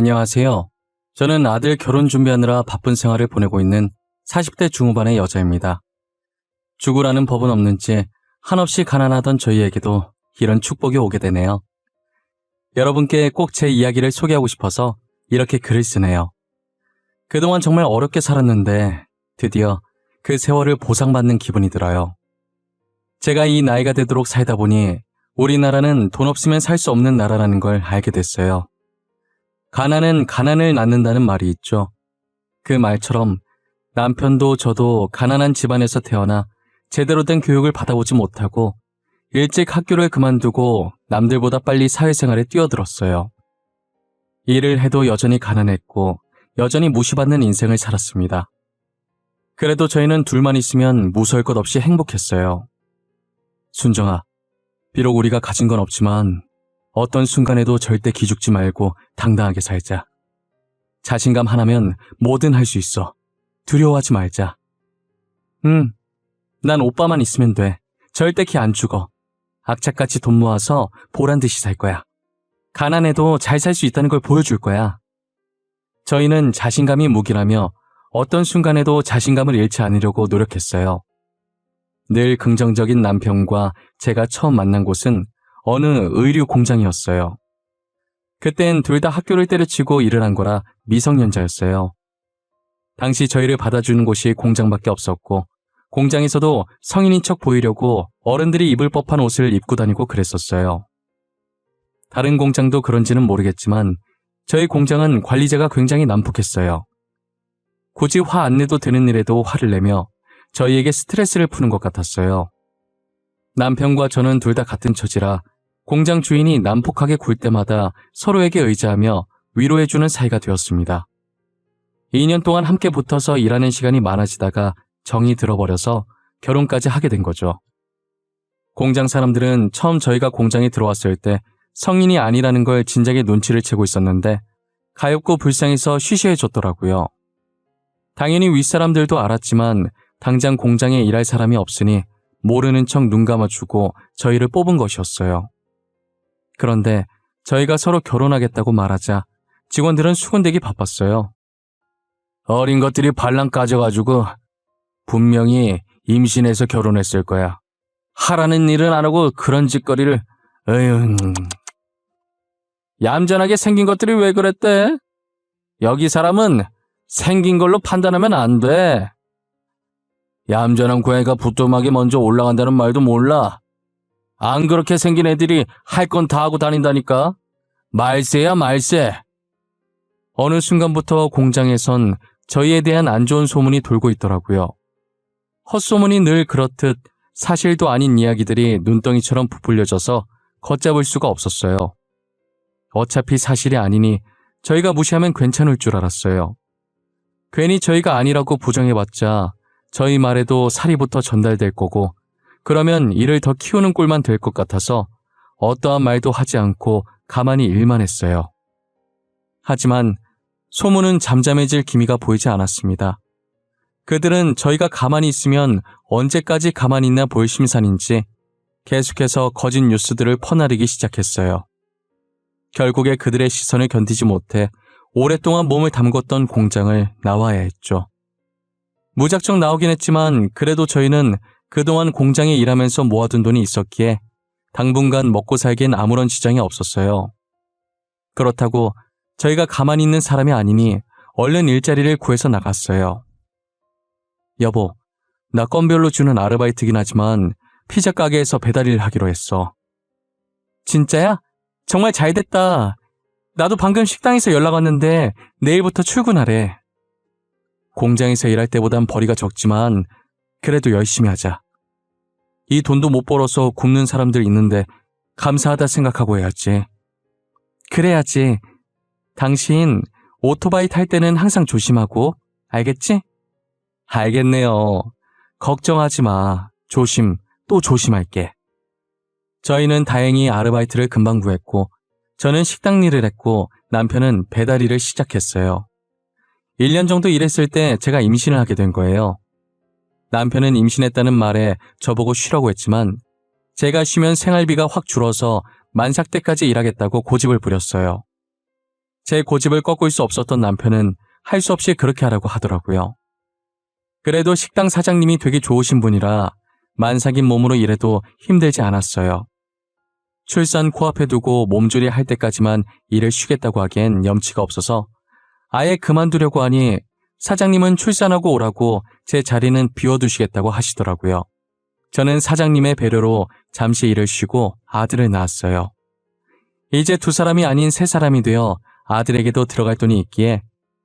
안녕하세요. 저는 아들 결혼 준비하느라 바쁜 생활을 보내고 있는 40대 중후반의 여자입니다. 죽으라는 법은 없는지 한없이 가난하던 저희에게도 이런 축복이 오게 되네요. 여러분께 꼭 제 이야기를 소개하고 싶어서 이렇게 글을 쓰네요. 그동안 정말 어렵게 살았는데 드디어 그 세월을 보상받는 기분이 들어요. 제가 이 나이가 되도록 살다 보니 우리나라는 돈 없으면 살 수 없는 나라라는 걸 알게 됐어요. 가난은 가난을 낳는다는 말이 있죠. 그 말처럼 남편도 저도 가난한 집안에서 태어나 제대로 된 교육을 받아보지 못하고 일찍 학교를 그만두고 남들보다 빨리 사회생활에 뛰어들었어요. 일을 해도 여전히 가난했고 여전히 무시받는 인생을 살았습니다. 그래도 저희는 둘만 있으면 무서울 것 없이 행복했어요. 순정아, 비록 우리가 가진 건 없지만 어떤 순간에도 절대 기죽지 말고 당당하게 살자. 자신감 하나면 뭐든 할 수 있어. 두려워하지 말자. 난 오빠만 있으면 돼. 절대 키 안 죽어. 악착같이 돈 모아서 보란듯이 살 거야. 가난해도 잘 살 수 있다는 걸 보여줄 거야. 저희는 자신감이 무기라며 어떤 순간에도 자신감을 잃지 않으려고 노력했어요. 늘 긍정적인 남편과 제가 처음 만난 곳은 어느 의류 공장이었어요. 그땐 둘 다 학교를 때려치고 일을 한 거라 미성년자였어요. 당시 저희를 받아주는 곳이 공장밖에 없었고 공장에서도 성인인 척 보이려고 어른들이 입을 법한 옷을 입고 다니고 그랬었어요. 다른 공장도 그런지는 모르겠지만 저희 공장은 관리자가 굉장히 난폭했어요. 굳이 화 안 내도 되는 일에도 화를 내며 저희에게 스트레스를 푸는 것 같았어요. 남편과 저는 둘 다 같은 처지라 공장 주인이 난폭하게 굴 때마다 서로에게 의지하며 위로해주는 사이가 되었습니다. 2년 동안 함께 붙어서 일하는 시간이 많아지다가 정이 들어버려서 결혼까지 하게 된 거죠. 공장 사람들은 처음 저희가 공장에 들어왔을 때 성인이 아니라는 걸 진작에 눈치를 채고 있었는데 가엾고 불쌍해서 쉬쉬해줬더라고요. 당연히 윗사람들도 알았지만 당장 공장에 일할 사람이 없으니 모르는 척 눈 감아주고 저희를 뽑은 것이었어요. 그런데 저희가 서로 결혼하겠다고 말하자 직원들은 수군대기 바빴어요. 어린 것들이 발랑 까져가지고 분명히 임신해서 결혼했을 거야. 하라는 일은 안 하고 그런 짓거리를. 에휴. 얌전하게 생긴 것들이 왜 그랬대? 여기 사람은 생긴 걸로 판단하면 안 돼. 얌전한 고양이가 부뚜막에 먼저 올라간다는 말도 몰라. 안 그렇게 생긴 애들이 할 건 다 하고 다닌다니까. 말세야 말세. 어느 순간부터 공장에선 저희에 대한 안 좋은 소문이 돌고 있더라고요. 헛소문이 늘 그렇듯 사실도 아닌 이야기들이 눈덩이처럼 부풀려져서 걷잡을 수가 없었어요. 어차피 사실이 아니니 저희가 무시하면 괜찮을 줄 알았어요. 괜히 저희가 아니라고 부정해봤자 저희 말에도 사리부터 전달될 거고 그러면 이를 더 키우는 꼴만 될 것 같아서 어떠한 말도 하지 않고 가만히 일만 했어요. 하지만 소문은 잠잠해질 기미가 보이지 않았습니다. 그들은 저희가 가만히 있으면 언제까지 가만히 있나 볼 심산인지 계속해서 거짓 뉴스들을 퍼나르기 시작했어요. 결국에 그들의 시선을 견디지 못해 오랫동안 몸을 담궜던 공장을 나와야 했죠. 무작정 나오긴 했지만 그래도 저희는 그동안 공장에 일하면서 모아둔 돈이 있었기에 당분간 먹고 살기엔 아무런 지장이 없었어요. 그렇다고 저희가 가만히 있는 사람이 아니니 얼른 일자리를 구해서 나갔어요. 여보, 나 건별로 주는 아르바이트긴 하지만 피자 가게에서 배달 일 하기로 했어. 진짜야? 정말 잘 됐다. 나도 방금 식당에서 연락 왔는데 내일부터 출근하래. 공장에서 일할 때보단 벌이가 적지만 그래도 열심히 하자. 이 돈도 못 벌어서 굶는 사람들 있는데 감사하다 생각하고 해야지. 그래야지. 당신 오토바이 탈 때는 항상 조심하고, 알겠지? 알겠네요. 걱정하지 마. 조심, 또 조심할게. 저희는 다행히 아르바이트를 금방 구했고 저는 식당 일을 했고 남편은 배달 일을 시작했어요. 1년 정도 일했을 때 제가 임신을 하게 된 거예요. 남편은 임신했다는 말에 저보고 쉬라고 했지만 제가 쉬면 생활비가 확 줄어서 만삭 때까지 일하겠다고 고집을 부렸어요. 제 고집을 꺾을 수 없었던 남편은 할 수 없이 그렇게 하라고 하더라고요. 그래도 식당 사장님이 되게 좋으신 분이라 만삭인 몸으로 일해도 힘들지 않았어요. 출산 코앞에 두고 몸조리 할 때까지만 일을 쉬겠다고 하기엔 염치가 없어서 아예 그만두려고 하니 사장님은 출산하고 오라고 제 자리는 비워두시겠다고 하시더라고요. 저는 사장님의 배려로 잠시 일을 쉬고 아들을 낳았어요. 이제 2사람이 아닌 3사람이 되어 아들에게도 들어갈 돈이 있기에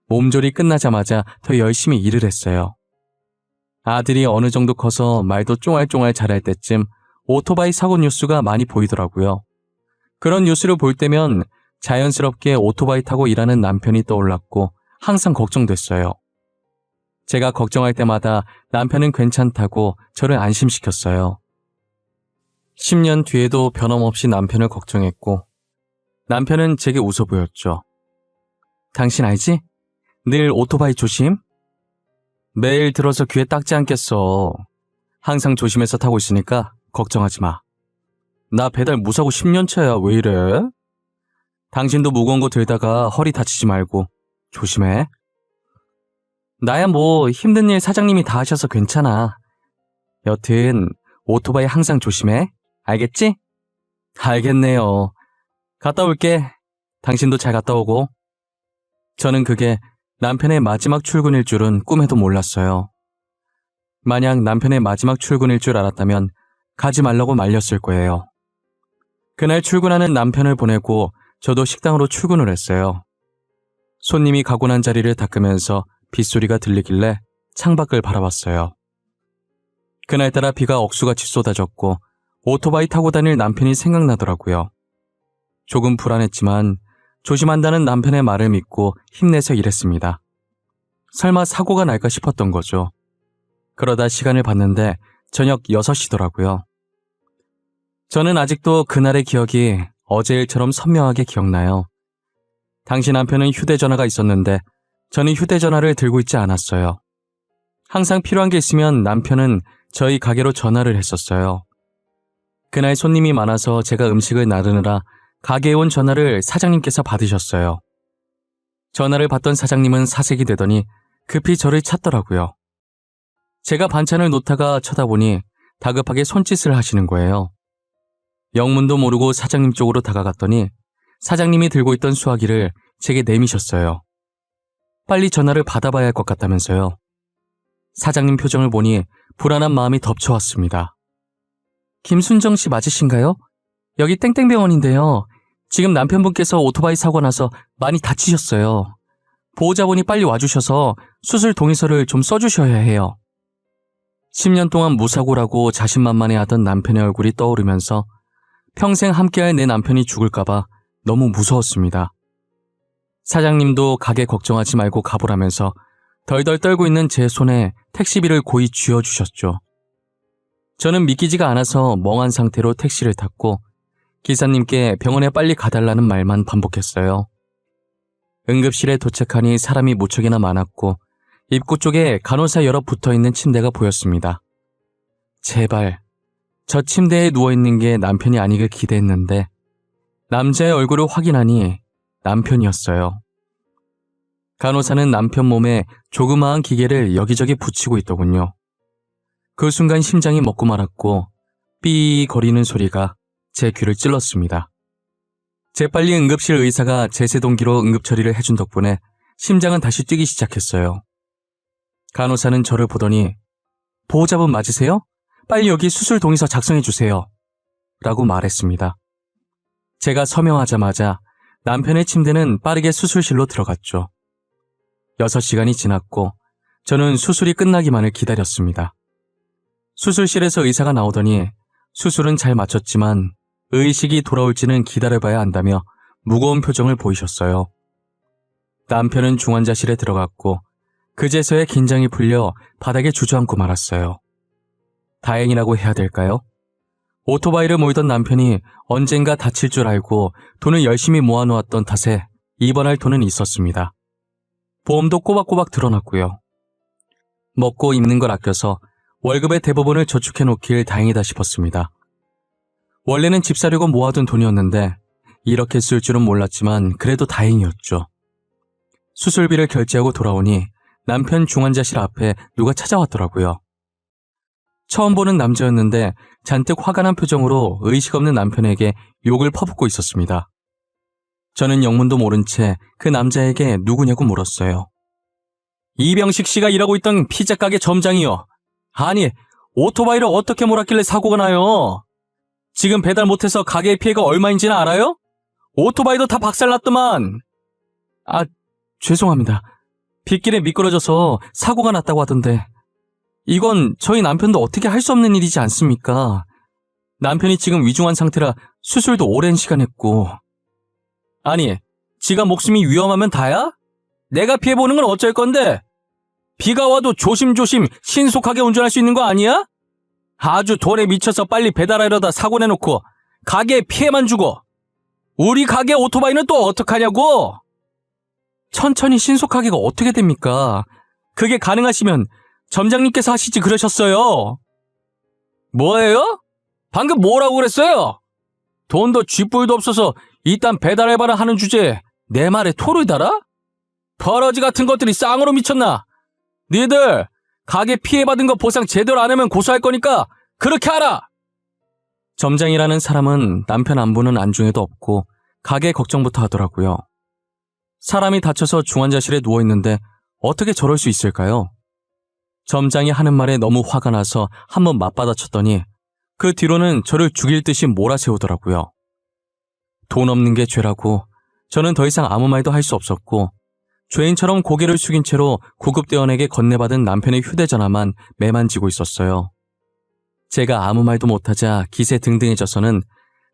몸조리 끝나자마자 더 열심히 일을 했어요. 아들이 어느 정도 커서 말도 쫑알쫑알 잘할 때쯤 오토바이 사고 뉴스가 많이 보이더라고요. 그런 뉴스를 볼 때면 자연스럽게 오토바이 타고 일하는 남편이 떠올랐고 항상 걱정됐어요. 제가 걱정할 때마다 남편은 괜찮다고 저를 안심시켰어요. 10년 뒤에도 변함없이 남편을 걱정했고 남편은 제게 웃어 보였죠. 당신 알지? 늘 오토바이 조심? 매일 들어서 귀에 닦지 않겠어. 항상 조심해서 타고 있으니까 걱정하지 마. 나 배달 무사고 10년 차야. 왜 이래? 당신도 무거운 거 들다가 허리 다치지 말고 조심해. 나야 뭐 힘든 일 사장님이 다 하셔서 괜찮아. 여튼 오토바이 항상 조심해. 알겠지? 알겠네요. 갔다 올게. 당신도 잘 갔다 오고. 저는 그게 남편의 마지막 출근일 줄은 꿈에도 몰랐어요. 만약 남편의 마지막 출근일 줄 알았다면 가지 말라고 말렸을 거예요. 그날 출근하는 남편을 보내고 저도 식당으로 출근을 했어요. 손님이 가고 난 자리를 닦으면서 빗소리가 들리길래 창밖을 바라봤어요. 그날따라 비가 억수같이 쏟아졌고 오토바이 타고 다닐 남편이 생각나더라고요. 조금 불안했지만 조심한다는 남편의 말을 믿고 힘내서 일했습니다. 설마 사고가 날까 싶었던 거죠. 그러다 시간을 봤는데 저녁 6시더라고요. 저는 아직도 그날의 기억이 어제 일처럼 선명하게 기억나요. 당시 남편은 휴대전화가 있었는데 저는 휴대전화를 들고 있지 않았어요. 항상 필요한 게 있으면 남편은 저희 가게로 전화를 했었어요. 그날 손님이 많아서 제가 음식을 나르느라 가게에 온 전화를 사장님께서 받으셨어요. 전화를 받던 사장님은 사색이 되더니 급히 저를 찾더라고요. 제가 반찬을 놓다가 쳐다보니 다급하게 손짓을 하시는 거예요. 영문도 모르고 사장님 쪽으로 다가갔더니 사장님이 들고 있던 수화기를 제게 내미셨어요. 빨리 전화를 받아봐야 할 것 같다면서요. 사장님 표정을 보니 불안한 마음이 덮쳐왔습니다. 김순정 씨 맞으신가요? 여기 땡땡병원인데요. 지금 남편분께서 오토바이 사고 나서 많이 다치셨어요. 보호자분이 빨리 와주셔서 수술 동의서를 좀 써주셔야 해요. 10년 동안 무사고라고 자신만만해하던 남편의 얼굴이 떠오르면서 평생 함께할 내 남편이 죽을까봐 너무 무서웠습니다. 사장님도 가게 걱정하지 말고 가보라면서 덜덜 떨고 있는 제 손에 택시비를 고이 쥐어주셨죠. 저는 믿기지가 않아서 멍한 상태로 택시를 탔고 기사님께 병원에 빨리 가달라는 말만 반복했어요. 응급실에 도착하니 사람이 무척이나 많았고 입구 쪽에 간호사 여러 붙어있는 침대가 보였습니다. 제발 저 침대에 누워있는 게 남편이 아니길 기대했는데 남자의 얼굴을 확인하니 남편이었어요. 간호사는 남편 몸에 조그마한 기계를 여기저기 붙이고 있더군요. 그 순간 심장이 멎고 말았고 삐 거리는 소리가 제 귀를 찔렀습니다. 재빨리 응급실 의사가 제세동기로 응급처리를 해준 덕분에 심장은 다시 뛰기 시작했어요. 간호사는 저를 보더니 보호자분 맞으세요? 빨리 여기 수술 동의서 작성해 주세요. 라고 말했습니다. 제가 서명하자마자 남편의 침대는 빠르게 수술실로 들어갔죠. 6시간이 지났고 저는 수술이 끝나기만을 기다렸습니다. 수술실에서 의사가 나오더니 수술은 잘 마쳤지만 의식이 돌아올지는 기다려봐야 한다며 무거운 표정을 보이셨어요. 남편은 중환자실에 들어갔고 그제서야 긴장이 풀려 바닥에 주저앉고 말았어요. 다행이라고 해야 될까요? 오토바이를 몰던 남편이 언젠가 다칠 줄 알고 돈을 열심히 모아놓았던 탓에 입원할 돈은 있었습니다. 보험도 꼬박꼬박 들어놨고요. 먹고 입는 걸 아껴서 월급의 대부분을 저축해놓길 다행이다 싶었습니다. 원래는 집 사려고 모아둔 돈이었는데 이렇게 쓸 줄은 몰랐지만 그래도 다행이었죠. 수술비를 결제하고 돌아오니 남편 중환자실 앞에 누가 찾아왔더라고요. 처음 보는 남자였는데 잔뜩 화가 난 표정으로 의식 없는 남편에게 욕을 퍼붓고 있었습니다. 저는 영문도 모른 채 그 남자에게 누구냐고 물었어요. 이병식 씨가 일하고 있던 피자 가게 점장이요. 아니, 오토바이를 어떻게 몰았길래 사고가 나요? 지금 배달 못해서 가게의 피해가 얼마인지는 알아요? 오토바이도 다 박살났더만. 아, 죄송합니다. 빗길에 미끄러져서 사고가 났다고 하던데. 이건 저희 남편도 어떻게 할 수 없는 일이지 않습니까? 남편이 지금 위중한 상태라 수술도 오랜 시간 했고. 아니, 지가 목숨이 위험하면 다야? 내가 피해보는 건 어쩔 건데? 비가 와도 조심조심 신속하게 운전할 수 있는 거 아니야? 아주 돈에 미쳐서 빨리 배달하려다 사고 내놓고 가게에 피해만 주고. 우리 가게 오토바이는 또 어떡하냐고? 천천히 신속하게가 어떻게 됩니까? 그게 가능하시면 점장님께서 하시지 그러셨어요. 뭐예요? 방금 뭐라고 그랬어요? 돈도 쥐뿔도 없어서 이딴 배달 알바를 하는 주제에 내 말에 토를 달아? 버러지 같은 것들이 쌍으로 미쳤나? 니들 가게 피해받은 거 보상 제대로 안 하면 고소할 거니까 그렇게 하라! 점장이라는 사람은 남편 안부는 안중에도 없고 가게 걱정부터 하더라고요. 사람이 다쳐서 중환자실에 누워있는데 어떻게 저럴 수 있을까요? 점장이 하는 말에 너무 화가 나서 한번 맞받아쳤더니 그 뒤로는 저를 죽일 듯이 몰아세우더라고요. 돈 없는 게 죄라고 저는 더 이상 아무 말도 할 수 없었고 죄인처럼 고개를 숙인 채로 구급대원에게 건네받은 남편의 휴대전화만 매만지고 있었어요. 제가 아무 말도 못하자 기세등등해져서는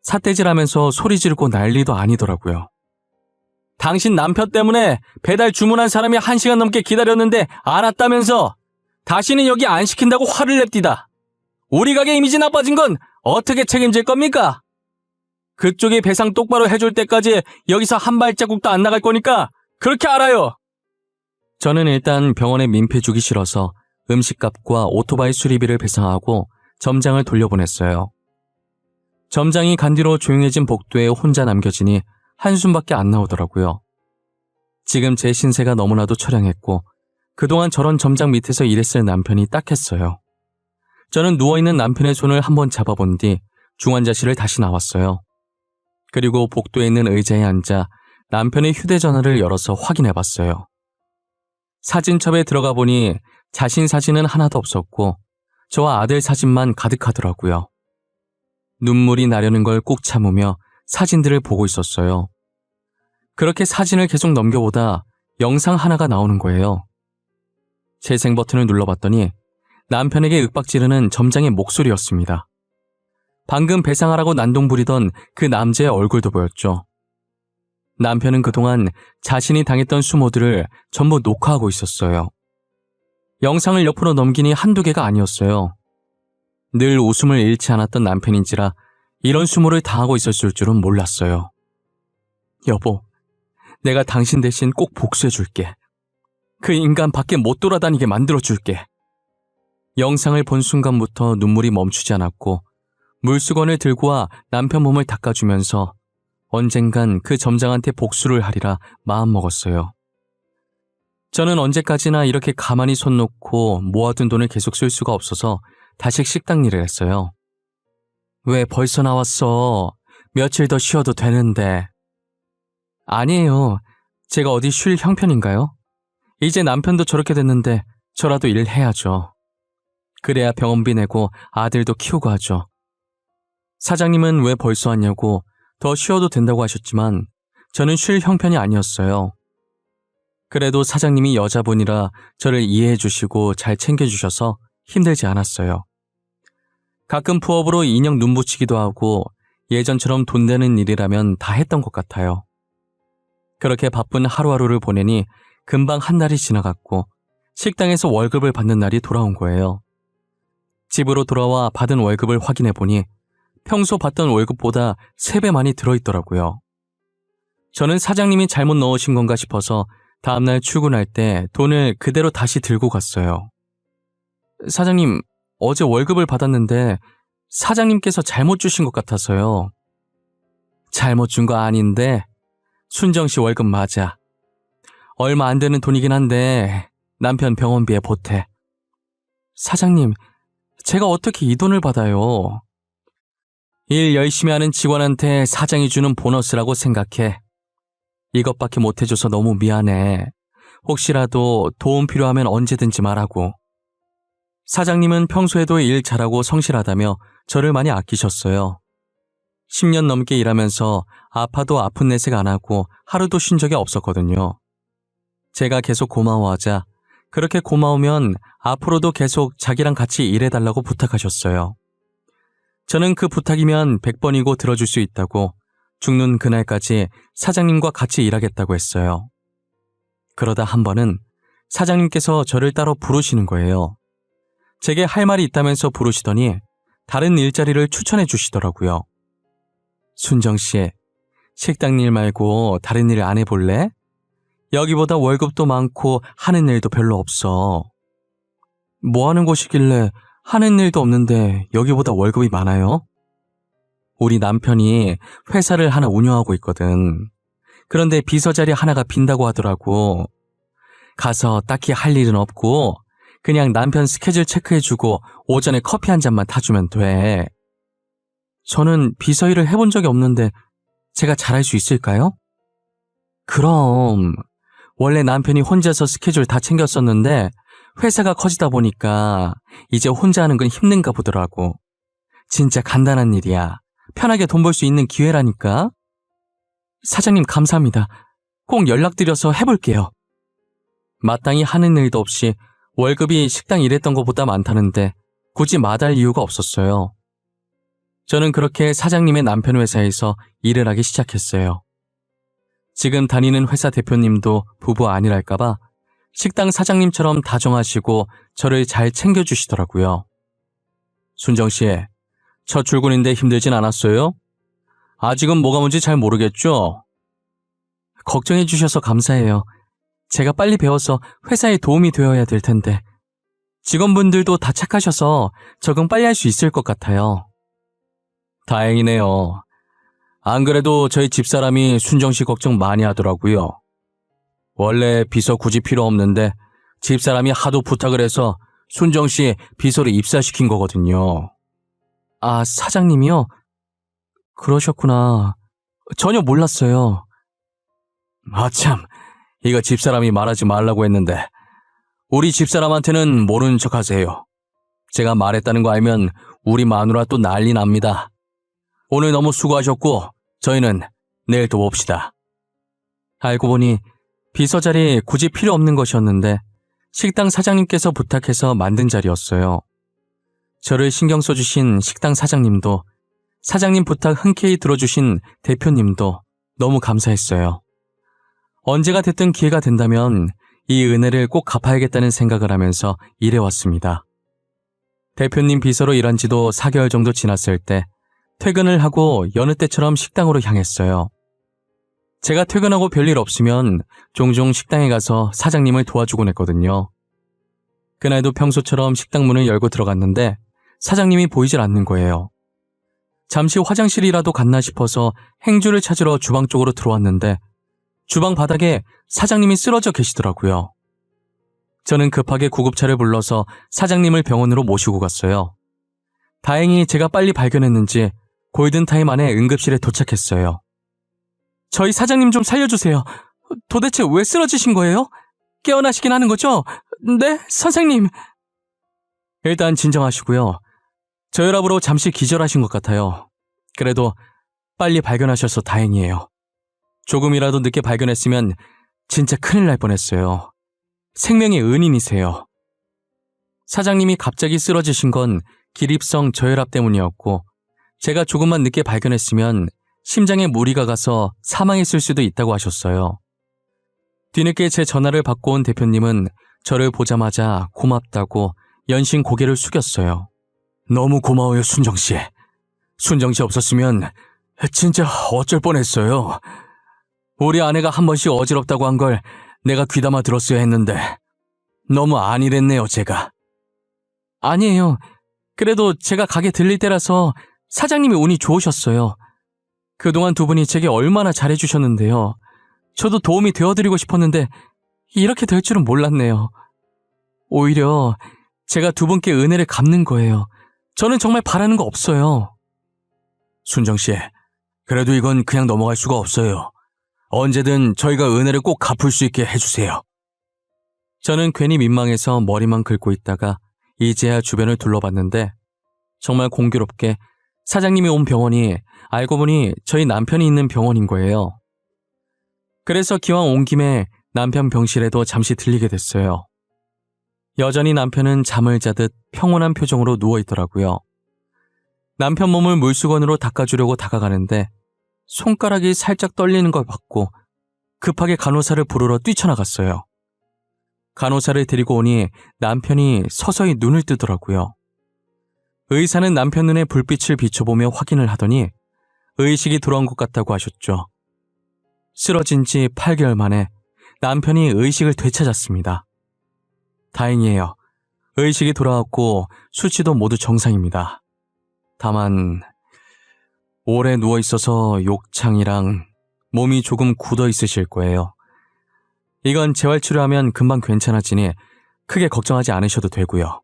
삿대질하면서 소리 지르고 난리도 아니더라고요. 당신 남편 때문에 배달 주문한 사람이 1시간 넘게 기다렸는데 안 왔다면서 다시는 여기 안 시킨다고 화를 냅디다. 우리 가게 이미지 나빠진 건 어떻게 책임질 겁니까? 그쪽이 배상 똑바로 해줄 때까지 여기서 한 발자국도 안 나갈 거니까 그렇게 알아요. 저는 일단 병원에 민폐 주기 싫어서 음식값과 오토바이 수리비를 배상하고 점장을 돌려보냈어요. 점장이 간 뒤로 조용해진 복도에 혼자 남겨지니 한숨밖에 안 나오더라고요. 지금 제 신세가 너무나도 처량했고 그동안 저런 점장 밑에서 일했을 남편이 딱했어요. 저는 누워있는 남편의 손을 한번 잡아본 뒤 중환자실을 다시 나왔어요. 그리고 복도에 있는 의자에 앉아 남편의 휴대전화를 열어서 확인해봤어요. 사진첩에 들어가 보니 자신 사진은 하나도 없었고 저와 아들 사진만 가득하더라고요. 눈물이 나려는 걸 꾹 참으며 사진들을 보고 있었어요. 그렇게 사진을 계속 넘겨보다 영상 하나가 나오는 거예요. 재생 버튼을 눌러봤더니 남편에게 윽박지르는 점장의 목소리였습니다. 방금 배상하라고 난동 부리던 그 남자의 얼굴도 보였죠. 남편은 그동안 자신이 당했던 수모들을 전부 녹화하고 있었어요. 영상을 옆으로 넘기니 한두 개가 아니었어요. 늘 웃음을 잃지 않았던 남편인지라 이런 수모를 당하고 있었을 줄은 몰랐어요. 여보, 내가 당신 대신 꼭 복수해줄게. 그 인간 밖에 못 돌아다니게 만들어줄게. 영상을 본 순간부터 눈물이 멈추지 않았고 물수건을 들고 와 남편 몸을 닦아주면서 언젠간 그 점장한테 복수를 하리라 마음먹었어요. 저는 언제까지나 이렇게 가만히 손 놓고 모아둔 돈을 계속 쓸 수가 없어서 다시 식당 일을 했어요. 왜 벌써 나왔어? 며칠 더 쉬어도 되는데. 아니에요. 제가 어디 쉴 형편인가요? 이제 남편도 저렇게 됐는데 저라도 일을 해야죠. 그래야 병원비 내고 아들도 키우고 하죠. 사장님은 왜 벌써 왔냐고 더 쉬어도 된다고 하셨지만 저는 쉴 형편이 아니었어요. 그래도 사장님이 여자분이라 저를 이해해 주시고 잘 챙겨주셔서 힘들지 않았어요. 가끔 부업으로 인형 눈 붙이기도 하고 예전처럼 돈 되는 일이라면 다 했던 것 같아요. 그렇게 바쁜 하루하루를 보내니 금방 한 달이 지나갔고 식당에서 월급을 받는 날이 돌아온 거예요. 집으로 돌아와 받은 월급을 확인해 보니 평소 받던 월급보다 3배 많이 들어있더라고요. 저는 사장님이 잘못 넣으신 건가 싶어서 다음날 출근할 때 돈을 그대로 다시 들고 갔어요. 사장님, 어제 월급을 받았는데 사장님께서 잘못 주신 것 같아서요. 잘못 준 거 아닌데 순정 씨 월급 맞아. 얼마 안 되는 돈이긴 한데 남편 병원비에 보태. 사장님, 제가 어떻게 이 돈을 받아요? 일 열심히 하는 직원한테 사장이 주는 보너스라고 생각해. 이것밖에 못 해줘서 너무 미안해. 혹시라도 도움 필요하면 언제든지 말하고. 사장님은 평소에도 일 잘하고 성실하다며 저를 많이 아끼셨어요. 10년 넘게 일하면서 아파도 아픈 내색 안 하고 하루도 쉰 적이 없었거든요. 제가 계속 고마워하자 그렇게 고마우면 앞으로도 계속 자기랑 같이 일해달라고 부탁하셨어요. 저는 그 부탁이면 100번이고 들어줄 수 있다고 죽는 그날까지 사장님과 같이 일하겠다고 했어요. 그러다 한 번은 사장님께서 저를 따로 부르시는 거예요. 제게 할 말이 있다면서 부르시더니 다른 일자리를 추천해 주시더라고요. 순정 씨, 식당 일 말고 다른 일 안 해볼래? 여기보다 월급도 많고 하는 일도 별로 없어. 뭐 하는 곳이길래 하는 일도 없는데 여기보다 월급이 많아요? 우리 남편이 회사를 하나 운영하고 있거든. 그런데 비서 자리 하나가 빈다고 하더라고. 가서 딱히 할 일은 없고 그냥 남편 스케줄 체크해주고 오전에 커피 한 잔만 타주면 돼. 저는 비서 일을 해본 적이 없는데 제가 잘할 수 있을까요? 그럼 원래 남편이 혼자서 스케줄 다 챙겼었는데 회사가 커지다 보니까 이제 혼자 하는 건 힘든가 보더라고. 진짜 간단한 일이야. 편하게 돈 벌 수 있는 기회라니까. 사장님 감사합니다. 꼭 연락드려서 해볼게요. 마땅히 하는 일도 없이 월급이 식당 일했던 것보다 많다는데 굳이 마다할 이유가 없었어요. 저는 그렇게 사장님의 남편 회사에서 일을 하기 시작했어요. 지금 다니는 회사 대표님도 부부 아니랄까봐 식당 사장님처럼 다정하시고 저를 잘 챙겨주시더라고요. 순정씨, 첫 출근인데 힘들진 않았어요? 아직은 뭐가 뭔지 잘 모르겠죠? 걱정해 주셔서 감사해요. 제가 빨리 배워서 회사에 도움이 되어야 될 텐데. 직원분들도 다 착하셔서 적응 빨리 할 수 있을 것 같아요. 다행이네요. 안 그래도 저희 집사람이 순정씨 걱정 많이 하더라고요. 원래 비서 굳이 필요 없는데 집사람이 하도 부탁을 해서 순정씨 비서를 입사시킨 거거든요. 아, 사장님이요? 그러셨구나. 전혀 몰랐어요. 아참, 이거 집사람이 말하지 말라고 했는데 우리 집사람한테는 모르는 척 하세요. 제가 말했다는 거 알면 우리 마누라 또 난리 납니다. 오늘 너무 수고하셨고 저희는 내일 또 봅시다. 알고 보니 비서 자리 굳이 필요 없는 것이었는데 식당 사장님께서 부탁해서 만든 자리였어요. 저를 신경 써주신 식당 사장님도 사장님 부탁 흔쾌히 들어주신 대표님도 너무 감사했어요. 언제가 됐든 기회가 된다면 이 은혜를 꼭 갚아야겠다는 생각을 하면서 일해왔습니다. 대표님 비서로 일한 지도 4개월 정도 지났을 때 퇴근을 하고 여느 때처럼 식당으로 향했어요. 제가 퇴근하고 별일 없으면 종종 식당에 가서 사장님을 도와주곤 했거든요. 그날도 평소처럼 식당 문을 열고 들어갔는데 사장님이 보이질 않는 거예요. 잠시 화장실이라도 갔나 싶어서 행주를 찾으러 주방 쪽으로 들어왔는데 주방 바닥에 사장님이 쓰러져 계시더라고요. 저는 급하게 구급차를 불러서 사장님을 병원으로 모시고 갔어요. 다행히 제가 빨리 발견했는지 골든타임 안에 응급실에 도착했어요. 저희 사장님 좀 살려주세요. 도대체 왜 쓰러지신 거예요? 깨어나시긴 하는 거죠? 네, 선생님. 일단 진정하시고요. 저혈압으로 잠시 기절하신 것 같아요. 그래도 빨리 발견하셔서 다행이에요. 조금이라도 늦게 발견했으면 진짜 큰일 날 뻔했어요. 생명의 은인이세요. 사장님이 갑자기 쓰러지신 건 기립성 저혈압 때문이었고 제가 조금만 늦게 발견했으면 심장에 무리가 가서 사망했을 수도 있다고 하셨어요. 뒤늦게 제 전화를 받고 온 대표님은 저를 보자마자 고맙다고 연신 고개를 숙였어요. 너무 고마워요, 순정씨. 순정씨 없었으면 진짜 어쩔 뻔했어요. 우리 아내가 한 번씩 어지럽다고 한 걸 내가 귀담아 들었어야 했는데 너무 안일했네요, 제가. 아니에요. 그래도 제가 가게 들릴 때라서 사장님이 운이 좋으셨어요. 그동안 두 분이 제게 얼마나 잘해주셨는데요. 저도 도움이 되어드리고 싶었는데 이렇게 될 줄은 몰랐네요. 오히려 제가 두 분께 은혜를 갚는 거예요. 저는 정말 바라는 거 없어요. 순정씨, 그래도 이건 그냥 넘어갈 수가 없어요. 언제든 저희가 은혜를 꼭 갚을 수 있게 해주세요. 저는 괜히 민망해서 머리만 긁고 있다가 이제야 주변을 둘러봤는데 정말 공교롭게 사장님이 온 병원이 알고 보니 저희 남편이 있는 병원인 거예요. 그래서 기왕 온 김에 남편 병실에도 잠시 들리게 됐어요. 여전히 남편은 잠을 자듯 평온한 표정으로 누워있더라고요. 남편 몸을 물수건으로 닦아주려고 다가가는데 손가락이 살짝 떨리는 걸 봤고 급하게 간호사를 부르러 뛰쳐나갔어요. 간호사를 데리고 오니 남편이 서서히 눈을 뜨더라고요. 의사는 남편 눈에 불빛을 비춰보며 확인을 하더니 의식이 돌아온 것 같다고 하셨죠. 쓰러진 지 8개월 만에 남편이 의식을 되찾았습니다. 다행이에요. 의식이 돌아왔고 수치도 모두 정상입니다. 다만 오래 누워있어서 욕창이랑 몸이 조금 굳어 있으실 거예요. 이건 재활치료하면 금방 괜찮아지니 크게 걱정하지 않으셔도 되고요.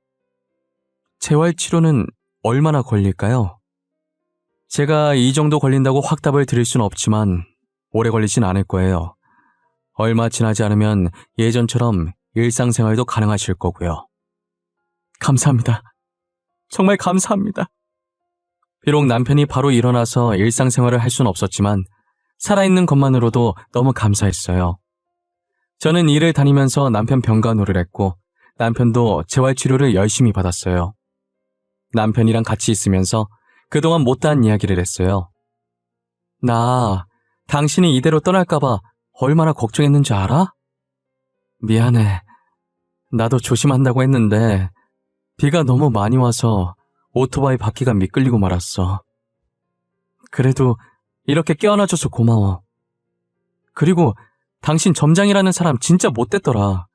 재활치료는 얼마나 걸릴까요? 제가 이 정도 걸린다고 확답을 드릴 수는 없지만 오래 걸리진 않을 거예요. 얼마 지나지 않으면 예전처럼 일상생활도 가능하실 거고요. 감사합니다. 정말 감사합니다. 비록 남편이 바로 일어나서 일상생활을 할 수는 없었지만 살아있는 것만으로도 너무 감사했어요. 저는 일을 다니면서 남편 병간호를 했고 남편도 재활치료를 열심히 받았어요. 남편이랑 같이 있으면서 그동안 못다한 이야기를 했어요. 나 당신이 이대로 떠날까봐 얼마나 걱정했는지 알아? 미안해. 나도 조심한다고 했는데 비가 너무 많이 와서 오토바이 바퀴가 미끌리고 말았어. 그래도 이렇게 깨어나줘서 고마워. 그리고 당신 점장이라는 사람 진짜 못됐더라.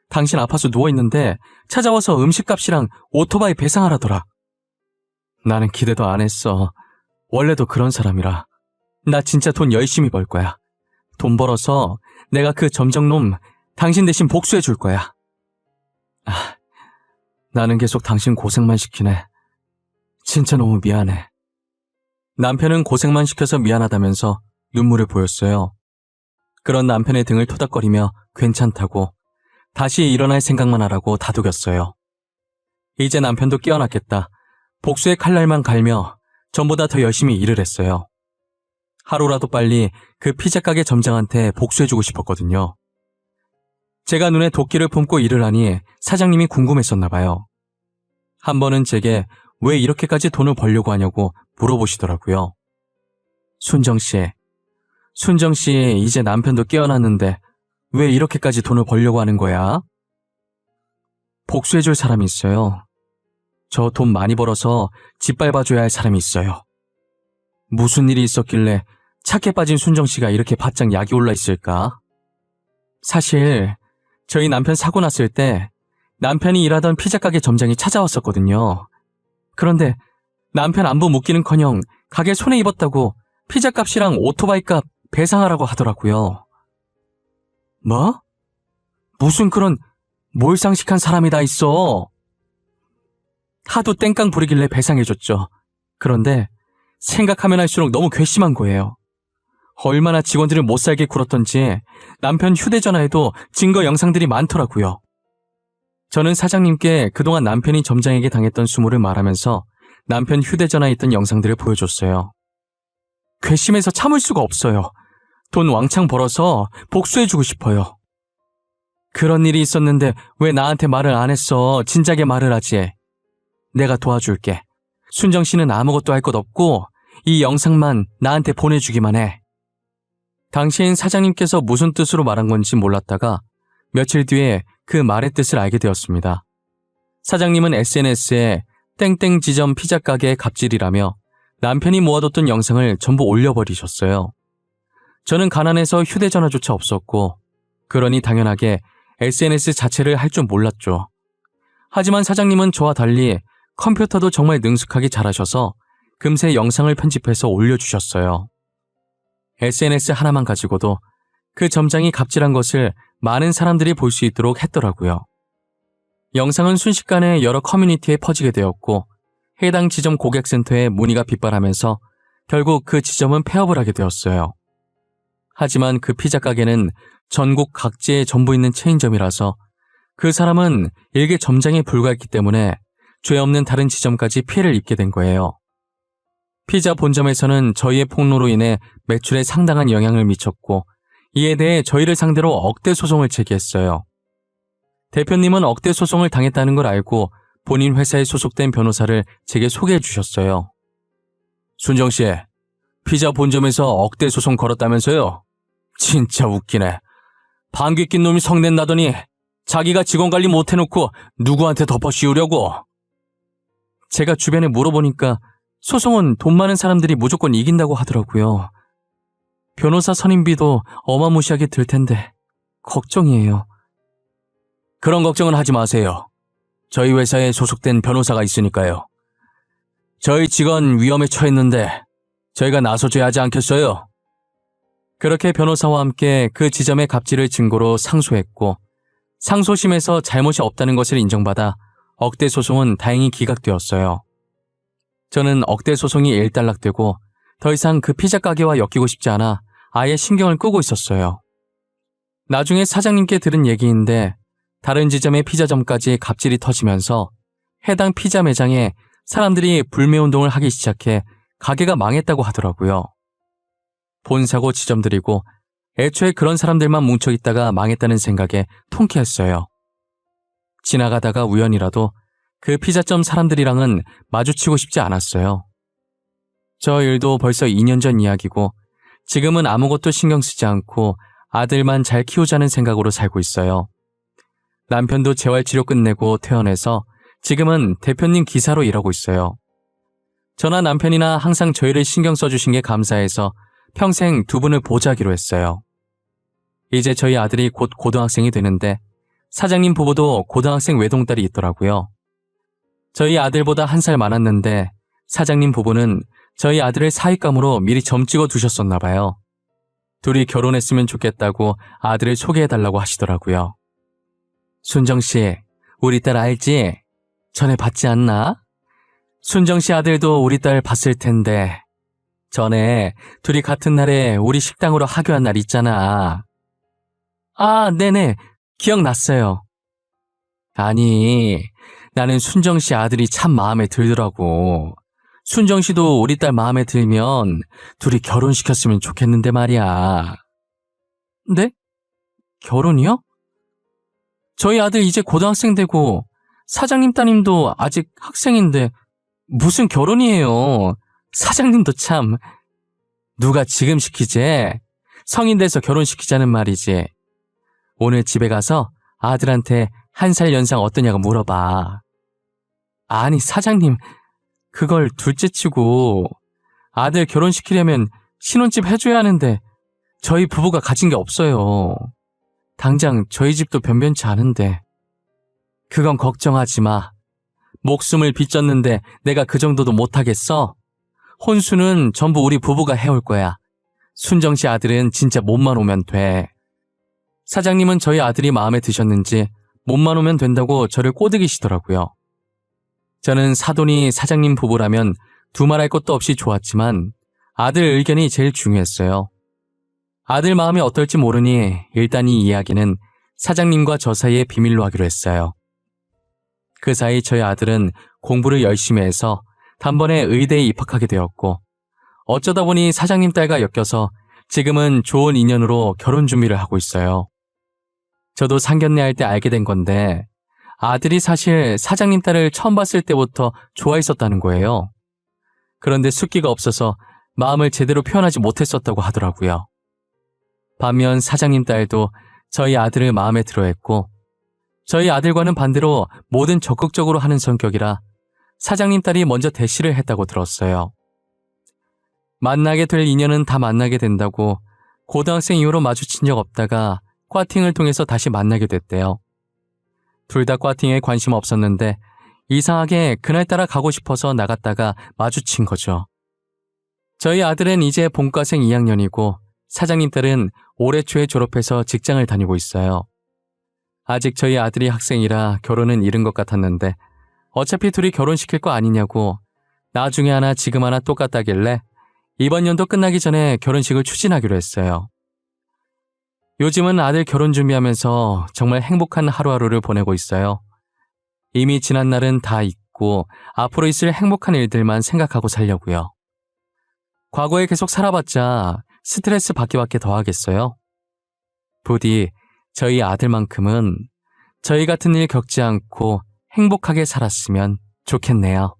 당신 아파서 누워있는데 찾아와서 음식값이랑 오토바이 배상하라더라. 나는 기대도 안 했어. 원래도 그런 사람이라. 나 진짜 돈 열심히 벌 거야. 돈 벌어서 내가 그 점정놈 당신 대신 복수해 줄 거야. 나는 계속 당신 고생만 시키네. 진짜 너무 미안해. 남편은 고생만 시켜서 미안하다면서 눈물을 보였어요. 그런 남편의 등을 토닥거리며 괜찮다고 다시 일어날 생각만 하라고 다독였어요. 이제 남편도 깨어났겠다. 복수의 칼날만 갈며 전보다 더 열심히 일을 했어요. 하루라도 빨리 그 피자 가게 점장한테 복수해주고 싶었거든요. 제가 눈에 도끼를 품고 일을 하니 사장님이 궁금했었나 봐요. 한 번은 제게 왜 이렇게까지 돈을 벌려고 하냐고 물어보시더라고요. 순정씨 이제 남편도 깨어났는데 왜 이렇게까지 돈을 벌려고 하는 거야? 복수해줄 사람이 있어요. 저 돈 많이 벌어서 짓밟아줘야 할 사람이 있어요. 무슨 일이 있었길래 착해 빠진 순정씨가 이렇게 바짝 약이 올라 있을까? 사실 저희 남편 사고 났을 때 남편이 일하던 피자 가게 점장이 찾아왔었거든요. 그런데 남편 안부 묻기는커녕 가게 손해 입었다고 피자 값이랑 오토바이 값 배상하라고 하더라고요. 뭐? 무슨 그런 몰상식한 사람이 다 있어. 하도 땡깡 부리길래 배상해줬죠. 그런데 생각하면 할수록 너무 괘씸한 거예요. 얼마나 직원들을 못살게 굴었던지 남편 휴대전화에도 증거 영상들이 많더라고요. 저는 사장님께 그동안 남편이 점장에게 당했던 수모를 말하면서 남편 휴대전화에 있던 영상들을 보여줬어요. 괘씸해서 참을 수가 없어요. 돈 왕창 벌어서 복수해주고 싶어요. 그런 일이 있었는데 왜 나한테 말을 안 했어? 진작에 말을 하지. 내가 도와줄게. 순정 씨는 아무것도 할 것 없고 이 영상만 나한테 보내주기만 해. 당시엔 사장님께서 무슨 뜻으로 말한 건지 몰랐다가 며칠 뒤에 그 말의 뜻을 알게 되었습니다. 사장님은 SNS에 땡땡 지점 피자 가게의 갑질이라며 남편이 모아뒀던 영상을 전부 올려버리셨어요. 저는 가난해서 휴대전화조차 없었고 그러니 당연하게 SNS 자체를 할 줄 몰랐죠. 하지만 사장님은 저와 달리 컴퓨터도 정말 능숙하게 잘하셔서 금세 영상을 편집해서 올려주셨어요. SNS 하나만 가지고도 그 점장이 갑질한 것을 많은 사람들이 볼 수 있도록 했더라고요. 영상은 순식간에 여러 커뮤니티에 퍼지게 되었고 해당 지점 고객센터에 문의가 빗발하면서 결국 그 지점은 폐업을 하게 되었어요. 하지만 그 피자 가게는 전국 각지에 전부 있는 체인점이라서 그 사람은 일개 점장에 불과했기 때문에 죄 없는 다른 지점까지 피해를 입게 된 거예요. 피자 본점에서는 저희의 폭로로 인해 매출에 상당한 영향을 미쳤고 이에 대해 저희를 상대로 억대 소송을 제기했어요. 대표님은 억대 소송을 당했다는 걸 알고 본인 회사에 소속된 변호사를 제게 소개해 주셨어요. 순정 씨, 피자 본점에서 억대 소송 걸었다면서요? 진짜 웃기네. 방귀 낀 놈이 성낸다더니 자기가 직원 관리 못 해놓고 누구한테 덮어 씌우려고. 제가 주변에 물어보니까 소송은 돈 많은 사람들이 무조건 이긴다고 하더라고요. 변호사 선임비도 어마무시하게 들 텐데 걱정이에요. 그런 걱정은 하지 마세요. 저희 회사에 소속된 변호사가 있으니까요. 저희 직원 위험에 처했는데 저희가 나서줘야 하지 않겠어요? 그렇게 변호사와 함께 그 지점의 갑질을 증거로 상소했고 상소심에서 잘못이 없다는 것을 인정받아 억대 소송은 다행히 기각되었어요. 저는 억대 소송이 일단락되고 더 이상 그 피자 가게와 엮이고 싶지 않아 아예 신경을 끄고 있었어요. 나중에 사장님께 들은 얘기인데 다른 지점의 피자점까지 갑질이 터지면서 해당 피자 매장에 사람들이 불매운동을 하기 시작해 가게가 망했다고 하더라고요. 본사고 지점들이고 애초에 그런 사람들만 뭉쳐있다가 망했다는 생각에 통쾌했어요. 지나가다가 우연이라도 그 피자점 사람들이랑은 마주치고 싶지 않았어요. 저 일도 벌써 2년 전 이야기고 지금은 아무것도 신경 쓰지 않고 아들만 잘 키우자는 생각으로 살고 있어요. 남편도 재활치료 끝내고 퇴원해서 지금은 대표님 기사로 일하고 있어요. 저나 남편이나 항상 저희를 신경 써주신 게 감사해서 평생 두 분을 보좌하기로 했어요. 이제 저희 아들이 곧 고등학생이 되는데 사장님 부부도 고등학생 외동딸이 있더라고요. 저희 아들보다 1살 많았는데 사장님 부부는 저희 아들을 사윗감으로 미리 점찍어 두셨었나 봐요. 둘이 결혼했으면 좋겠다고 아들을 소개해달라고 하시더라고요. 순정씨, 우리 딸 알지? 전에 봤지 않나? 순정씨 아들도 우리 딸 봤을 텐데 전에 둘이 같은 날에 우리 식당으로 하교한 날 있잖아. 아, 네네. 기억났어요. 아니, 나는 순정씨 아들이 참 마음에 들더라고. 순정씨도 우리 딸 마음에 들면 둘이 결혼시켰으면 좋겠는데 말이야. 네? 결혼이요? 저희 아들 이제 고등학생 되고 사장님 따님도 아직 학생인데 무슨 결혼이에요. 사장님도 참. 누가 지금 시키지? 성인 돼서 결혼시키자는 말이지. 오늘 집에 가서 아들한테 1살 연상 어떠냐고 물어봐. 아니 사장님, 그걸 둘째치고 아들 결혼시키려면 신혼집 해줘야 하는데 저희 부부가 가진 게 없어요. 당장 저희 집도 변변치 않은데. 그건 걱정하지 마. 목숨을 빚졌는데 내가 그 정도도 못하겠어? 혼수는 전부 우리 부부가 해올 거야. 순정씨 아들은 진짜 몸만 오면 돼. 사장님은 저희 아들이 마음에 드셨는지 몸만 오면 된다고 저를 꼬드기시더라고요. 저는 사돈이 사장님 부부라면 두말할 것도 없이 좋았지만 아들 의견이 제일 중요했어요. 아들 마음이 어떨지 모르니 일단 이 이야기는 사장님과 저 사이에 비밀로 하기로 했어요. 그 사이 저희 아들은 공부를 열심히 해서 단번에 의대에 입학하게 되었고 어쩌다 보니 사장님 딸과 엮여서 지금은 좋은 인연으로 결혼 준비를 하고 있어요. 저도 상견례 할 때 알게 된 건데 아들이 사실 사장님 딸을 처음 봤을 때부터 좋아했었다는 거예요. 그런데 숫기가 없어서 마음을 제대로 표현하지 못했었다고 하더라고요. 반면 사장님 딸도 저희 아들을 마음에 들어했고 저희 아들과는 반대로 뭐든 적극적으로 하는 성격이라 사장님 딸이 먼저 대시를 했다고 들었어요. 만나게 될 인연은 다 만나게 된다고 고등학생 이후로 마주친 적 없다가 꽈팅을 통해서 다시 만나게 됐대요. 둘 다 꽈팅에 관심 없었는데 이상하게 그날따라 가고 싶어서 나갔다가 마주친 거죠. 저희 아들은 이제 본과생 2학년이고 사장님 딸은 올해 초에 졸업해서 직장을 다니고 있어요. 아직 저희 아들이 학생이라 결혼은 이른 것 같았는데 어차피 둘이 결혼시킬 거 아니냐고 나중에 하나 지금 하나 똑같다길래 이번 연도 끝나기 전에 결혼식을 추진하기로 했어요. 요즘은 아들 결혼 준비하면서 정말 행복한 하루하루를 보내고 있어요. 이미 지난 날은 다 잊고 앞으로 있을 행복한 일들만 생각하고 살려고요. 과거에 계속 살아봤자 스트레스 받기밖에 더 하겠어요. 부디 저희 아들만큼은 저희 같은 일 겪지 않고 행복하게 살았으면 좋겠네요.